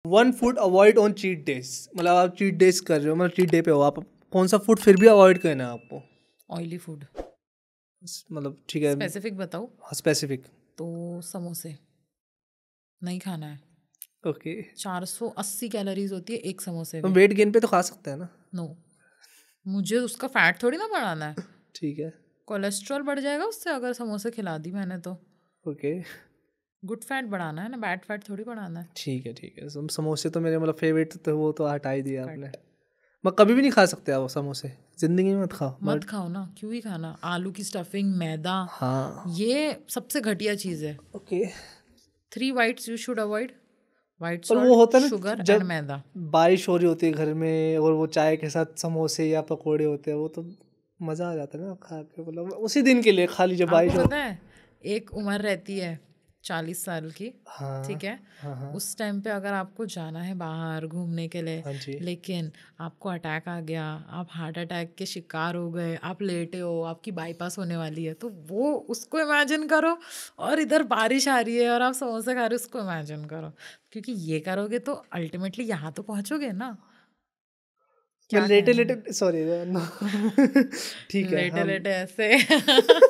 One food avoid on cheat days, मतलब आप cheat days कर रहे हो, मतलब चीट डे पे हो आप, कौन सा फूड फिर भी अवॉइड करना है आपको? Oily food. मतलब ठीक है, स्पेसिफिक बताओ स्पेसिफिक। तो समोसे नहीं खाना है। ओके, 480 कैलोरीज होती है एक समोसे तो में। वेट गेन पे तो खा सकते हैं ना? नो, मुझे उसका फैट थोड़ी ना बढ़ाना है। ठीक है, कोलेस्ट्रॉल बढ़ जाएगा उससे अगर समोसे खिला दी मैंने तो। ओके, गुड फैट बढ़ाना है ना, बैड फैट थोड़ी बढ़ाना है। ठीक है, ठीक है। समोसे तो मेरे मतलब फेवरेट, तो वो तो हटा ही दिया आपने। कट। मैं कभी भी नहीं खा सकते आप समोसे, जिंदगी में मत खाओ, मत बट खाओ ना, क्यों ही खाना। आलू की स्टफिंग, मैदा, हाँ, ये सबसे घटिया चीज़ है। Okay. 3 whites you should avoid: white पर वो सॉल्ट, होता है ना, शुगर एंड जब मैदा। बारिश हो रही होती है घर में और वो चाय के साथ समोसे या पकोड़े होते हैं, वो तो मज़ा आ जाता है ना खा के, मतलब उसी दिन के लिए खाली जब आपको बारिश हो। पता है एक उम्र रहती है 40 साल की, हाँ, ठीक है, हाँ, हाँ, उस टाइम पे अगर आपको जाना है बाहर घूमने के लिए, हाँ जी, लेकिन आपको अटैक आ गया, आप हार्ट अटैक के शिकार हो गए, आप लेटे हो, आपकी बाईपास होने वाली है, तो वो उसको इमेजिन करो, और इधर बारिश आ रही है और आप समोसे खा रहे हो, उसको इमेजिन करो। क्योंकि ये करोगे तो अल्टीमेटली यहाँ तो पहुँचोगे ना। मैं क्या लेटे कहना है, लेटे, सॉरी ठीक है, लेटे हम लेटे ऐसे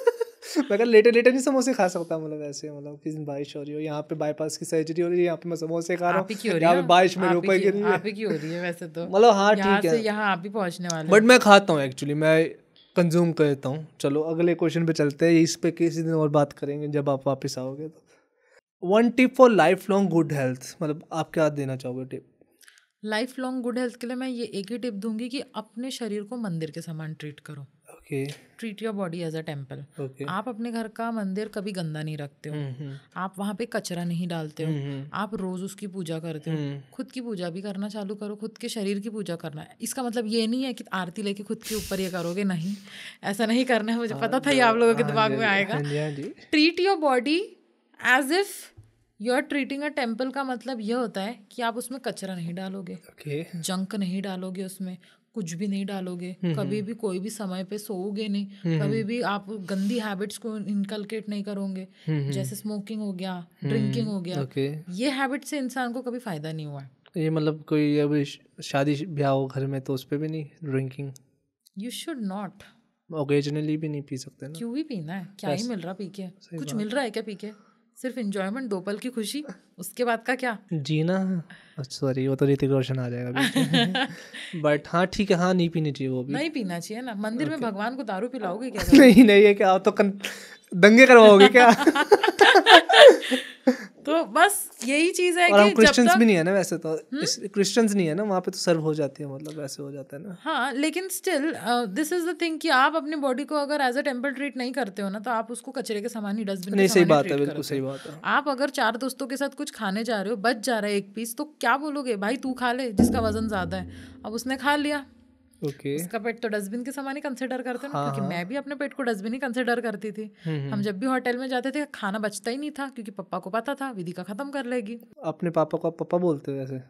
मैं कहा लेटे लेटे नहीं समोसे खा सकता, मतलब ऐसे, मतलब किस दिन बारिश हो रही हो, यहाँ पे बाईपास की सर्जरी हो रही है, यहाँ पे मैं समोसे खा रहा आप ही की हो हूँ, रही है यहाँ पे ना, बारिश में आप ही रुपए की गिर रही है, आप ही की हो रही है वैसे तो। मतलब हाँ यहाँ ठीक है। से यहाँ आप ही पहुँचने वाले बट हो। मैं खाता हूँ एक्चुअली, मैं कंज्यूम करता हूँ। चलो अगले क्वेश्चन पे चलते हैं, इस पे किसी दिन और बात करेंगे जब आप वापस आओगे तो। One tip for life long good health, मतलब आप क्या देना चाहोगे tip? Life long good health के लिए मैं ये एक ही टिप दूंगी कि अपने शरीर को मंदिर के समान ट्रीट करो। Okay, treat your body as a temple. Okay, आप अपने घर का मंदिर कभी गंदा नहीं रखते हो, आप वहाँ पे कचरा नहीं डालते हो, आप रोज़ उसकी पूजा करते हो। खुद की पूजा भी करना चालू करो, खुद के शरीर की पूजा करना है। इसका मतलब ये नहीं है कि आरती लेके खुद के ऊपर ये करोगे, नहीं, ऐसा नहीं करना है। मुझे पता था ये आप लोगों के हाँ दिमाग जी, में आएगा। हाँ जी, हाँ जी, treat your body as if you are treating a temple. का मतलब यह होता है कि आप उसमें कचरा नहीं डालोगे, ओके, जंक नहीं डालोगे, उसमें कुछ भी नहीं डालोगे, कभी भी कोई भी समय पे सोओगे नहीं, कभी भी आप गंदी हैबिट्स को इनकलकेट नहीं करोगे, जैसे स्मोकिंग हो गया, ड्रिंकिंग हो गया। ओके। ये हैबिट से इंसान को कभी फायदा नहीं हुआ है। ये मतलब कोई अभी शादी ब्याह हो घर में तो उस पर भी नहीं drinking? You should not. Occasionally भी नहीं पी सकते ना? क्यों ही पीना है, क्या ही मिल रहा पी के? कुछ मिल रहा है क्या पी के? सिर्फ इंजॉयमेंट, 2 पल की खुशी, उसके बाद का क्या? जीना, सॉरी वो तो ऋतिक रोशन आ जाएगा बीच में बट हाँ ठीक है, हाँ नहीं पीनी चाहिए वो भी। नहीं पीना चाहिए ना। मंदिर में भगवान को दारू पिलाओगे क्या? नहीं नहीं, ये क्या आप तो दंगे करवाओगे क्या? तो बस यही चीज है और कि हम जब क्रिश्चियंस तक भी नहीं है ना वैसे तो, क्रिश्चियंस नहीं है ना वहाँ पे, तो सर्व हो जाती है, मतलब वैसे हो जाता है ना। हाँ, लेकिन still this is the thing कि आप अपनी बॉडी को अगर एज अ टेम्पल ट्रीट नहीं करते हो ना, तो आप उसको कचरे के समान ही, डस्टबिन के नहीं सही समान ही बात है, ट्रीट बिल्कुल करते सही हो। बात है। आप अगर 4 दोस्तों के साथ कुछ खाने जा रहे हो, बच जा रहा है 1 पीस, तो क्या बोलोगे? भाई तू खा ले, जिसका वजन ज्यादा है। अब उसने खा लिया, ओके, उसका पेट तो डस्टबिन के समान ही कंसिडर करते हो ना, हाँ क्योंकि हाँ, मैं भी अपने पेट को डस्टबिन ही कंसिडर करती थी। हम जब भी होटल में जाते थे, खाना बचता ही नहीं था, क्योंकि पप्पा को पता था विधि का खत्म कर लेगी। अपने पापा को आप पापा बोलते हो वैसे?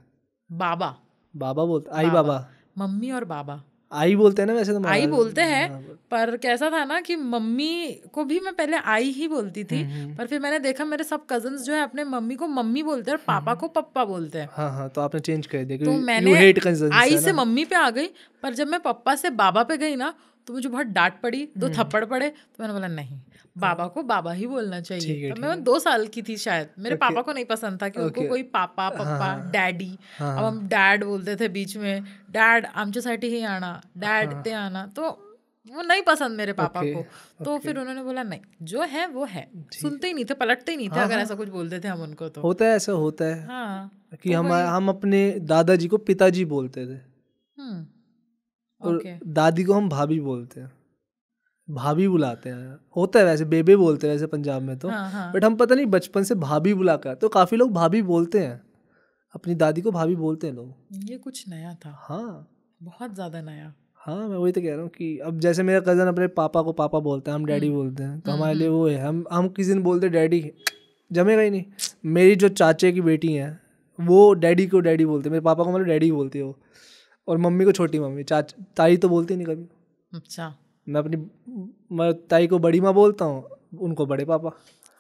बाबा, बाबा बोलते, आई बाबा, बाबा, मम्मी और बाबा। आई बोलते हैं ना वैसे तो आई बोलते हैं, हाँ, पर कैसा था ना कि मम्मी को भी मैं पहले आई ही बोलती थी, पर फिर मैंने देखा मेरे सब कजन्स जो है अपने मम्मी को मम्मी बोलते हैं और पापा को पप्पा बोलते हैं। हाँ हाँ, तो आपने चेंज कर दिया तो क्योंकि यू मैंने हेट कजन्स आई है से ना? मम्मी पे आ गई, पर जब मैं पप्पा से बाबा पे गई ना, तो मुझे बहुत डांट पड़ी, 2 थप्पड़ पड़े, तो मैंने बोला नहीं, बाबा को बाबा ही बोलना चाहिए। ठीक है, तब ठीक मैं है, 2 साल की थी शायद। मेरे ओके, पापा को नहीं पसंद था कि उनको ओके, कोई पापा, हाँ पप्पा, हाँ, डैडी, हाँ अब हम डैड बोलते थे बीच में, डैड आमच्यासाठी ही आना, डैड ते आना, तो वो नहीं पसंद मेरे पापा ओके, को। तो ओके, फिर उन्होंने बोला नहीं, जो है वो है। ठीक सुनते है, ही नहीं थे, पलटते ही नहीं थे हाँ अगर हाँ, ऐसा कुछ बोलते थे हम उनको तो। होता है, ऐसा होता है हाँ, कि तो वही। हम अपने दादाजी को पिताजी बोलते थे हम्म, और ओके। दादी को हम भाभी बोलते हैं, भाभी बुलाते हैं। होता है वैसे, बेबे बोलते हैं वैसे पंजाब में तो, हाँ हाँ, बट हम पता नहीं बचपन से भाभी बुला कर, तो काफ़ी लोग भाभी बोलते हैं, अपनी दादी को भाभी बोलते हैं लोग। ये कुछ नया था, हाँ बहुत ज्यादा नया। हाँ, मैं वही तो कह रहा हूँ कि अब जैसे मेरा कज़न अपने पापा को पापा बोलता है, हम डैडी बोलते हैं, तो हमारे लिए वो है, हम किसी दिन बोलते डैडी, जमेगा ही नहीं। मेरी जो चाचे की बेटी है वो डैडी को डैडी बोलते हैं, मेरे पापा को मतलब डैडी बोलती है वो, और मम्मी को छोटी मम्मी, ताई तो बोलती नहीं कभी। अच्छा, मैं ताई को बड़ी माँ बोलता हूँ, उनको बड़े पापा।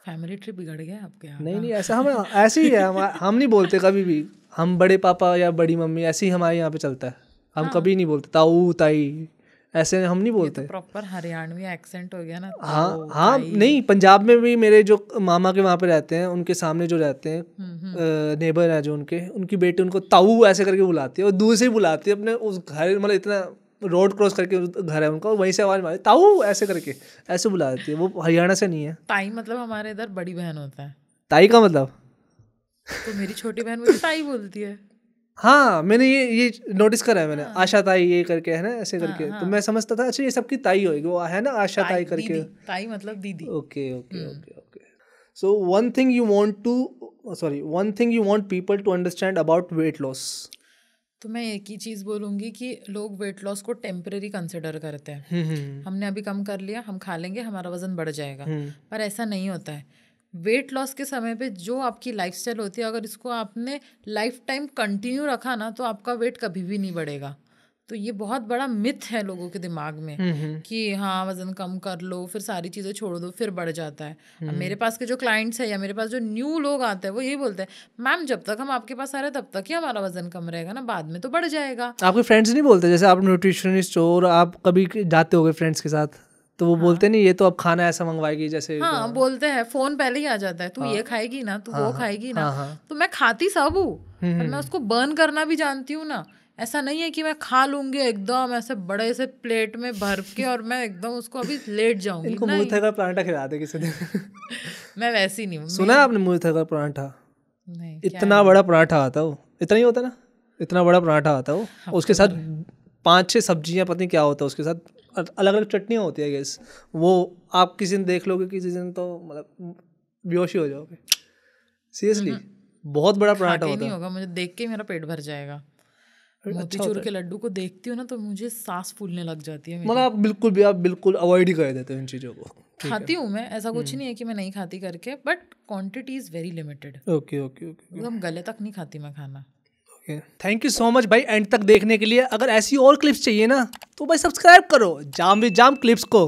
फैमिली ट्रिप बिगड़ गया आपके यहाँ? नहीं ऐसा हम ऐसे ही है, हम नहीं बोलते कभी भी हम बड़े पापा या बड़ी मम्मी, ऐसे ही हमारे यहाँ पे चलता है। हम कभी नहीं बोलते ताऊ ताई, ऐसे हम नहीं बोलते। प्रॉपर हरियाणवी एक्सेंट हो गया ना। हाँ नहीं, पंजाब में भी मेरे जो मामा के वहाँ पे रहते हैं, उनके सामने जो रहते हैं नेबर है जो उनकी बेटी उनको ताऊ ऐसे करके बुलाती है, और दूर से ही बुलाती है अपने उस घर, मतलब इतना रोड क्रॉस करके घर है उनका, वहीं से आवाज मारे ताऊ ऐसे करके ऐसे बुला देती है। वो हरियाणा से नहीं है। ताई मतलब हमारे इधर बड़ी बहन होता है। ताई का मतलब? तो मेरी छोटी बहन मुझे ताई बोलती है। हाँ मैंने ये नोटिस करा है मैंने। आशा ताई ये करके है ना ऐसे करके। तो मैं समझता था अच्छा ये सबकी ताई होगी, वो है ना आशा ताई करके। ताई मतलब दीदी। Okay. So one thing you want people to understand about weight loss. तो मैं एक ही चीज़ बोलूँगी कि लोग वेट लॉस को टेम्परेरी कंसिडर करते हैं। हमने अभी कम कर लिया, हम खा लेंगे, हमारा वजन बढ़ जाएगा, पर ऐसा नहीं होता है। वेट लॉस के समय पे जो आपकी लाइफस्टाइल होती है, अगर इसको आपने लाइफ टाइम कंटिन्यू रखा ना, तो आपका वेट कभी भी नहीं बढ़ेगा। तो ये बहुत बड़ा मिथ है लोगों के दिमाग में कि हाँ वजन कम कर लो फिर सारी चीज़ें छोड़ दो फिर बढ़ जाता है। अब मेरे पास के जो क्लाइंट्स हैं या मेरे पास जो न्यू लोग आते हैं वो यही बोलते हैं, मैम जब तक हम आपके पास आ रहे हैं तब तक ही हमारा वजन कम रहेगा ना, बाद में तो बढ़ जाएगा। आपके फ्रेंड्स नहीं बोलते? जैसे आप न्यूट्रिशनिस्ट हो और आप कभी जाते होगे फ्रेंड्स के साथ, तो वो बोलते नहीं ये तो अब खाना ऐसा मंगवाएगी जैसे? हाँ बोलते हैं, फोन पहले ही आ जाता है, तू ये खाएगी ना, तू वो खाएगी ना। तो मैं खाती सब हूँ, पर मैं उसको बर्न करना भी जानती हूँ ना। ऐसा नहीं है कि मैं खा लूंगी एकदम ऐसे बड़े से प्लेट में भर के और मैं एकदम उसको अभी लेट जाऊंगी। इनको मुर्थे का पराठा खिला दे किसी दिन। मैं वैसी नहीं हूँ। सुना है आपने मुर्थे का पराठा? नहीं, इतना बड़ा पराठा आता हो, इतना ही होता ना, इतना बड़ा पराठा आता हो, उसके साथ 5-6 सब्जियां, पता नहीं क्या होता है उसके साथ, अलग अलग चटनियाँ होती है गैस। वो आप किसी दिन देख लोगे, किसी दिन तो मतलब बेहोश ही हो जाओगे। सीरियसली बहुत बड़ा पराठा होता है। नहीं होगा, मुझे देख के मेरा पेट भर जाएगा। मोतीचूर के लड्डू को देखती हूँ ना तो मुझे सांस फूलने लग जाती है। मतलब आप बिल्कुल अवॉइड ही कर देते हो इन चीज़ों को? खाती हूँ मैं, ऐसा कुछ नहीं है कि मैं नहीं खाती करके, but quantity is very limited. Okay एकदम गले तक नहीं खाती मैं खाना। थैंक यू सो मच भाई एंड तक देखने के लिए। अगर ऐसी और क्लिप्स चाहिए ना तो भाई सब्सक्राइब करो जाम विद जाम क्लिप्स को।